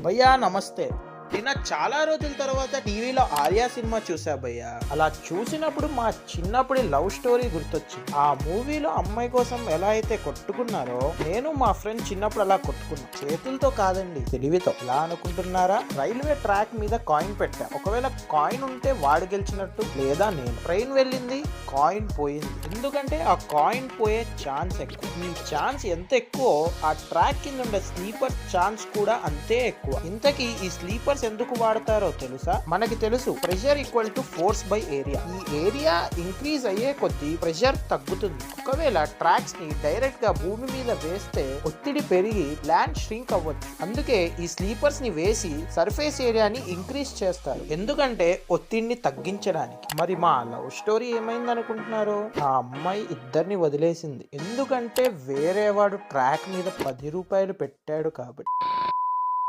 భయ్యా నమస్తే. నిన్న చాలా రోజుల తర్వాత టీవీలో ఆర్య సినిమా చూసా భయ్యా. అలా చూసినప్పుడు మా చిన్నప్పటి లవ్ స్టోరీ గుర్తొచ్చింది. ఆ మూవీలో అమ్మాయి కోసం ఎలా అయితే కొట్టుకున్నారో నేను మా ఫ్రెండ్ చిన్నప్పుడు అలా కొట్టుకున్నా. చేతులతో కాదండి, తెలివితో. ఎలా అనుకుంటున్నారా? రైల్వే ట్రాక్ మీద కాయిన్ పెట్టా. ఒకవేళ కాయిన్ ఉంటే వాడు గెలిచినట్టు, లేదా నేను. ట్రైన్ వెళ్ళింది, కాయిన్ పోయింది. ఎందుకంటే ఆ కాయిన్ పోయే ఛాన్స్ ఎక్కువ. ఈ ఛాన్స్ ఎంత ఎక్కువ, ఆ ట్రాక్ కింద ఉండే స్లీపర్ ఛాన్స్ కూడా అంతే ఎక్కువ. ఇంతకీ ఈ స్లీపర్ ఎందుకు వాడతారో తెలుసా? మనకి తెలుసు, pressure equal to force by area. ఈ ఏరియా ఇంక్రీజ్ అయ్యే కొద్దీ ప్రెషర్ తగ్గుతుంది. ఒకవేళ ట్రాక్స్ ని డైరెక్ట్ గా భూమి మీద వేస్తే ఒత్తిడి పెరిగి ల్యాండ్ ష్రింక్ అవ్వచ్చు. అందుకే ఈ స్లీపర్స్ ని వేసి సర్ఫేస్ ఏరియాని ఇంక్రీజ్ చేస్తారు, ఎందుకంటే ఒత్తిడిని తగ్గించడానికి. మరి మా లవ్ స్టోరీ ఏమైంది అనుకుంటున్నారు? ఆ అమ్మాయి ఇద్దరిని వదిలేసింది, ఎందుకంటే వేరే వాడు ట్రాక్ మీద 10 రూపాయలు పెట్టాడు కాబట్టి.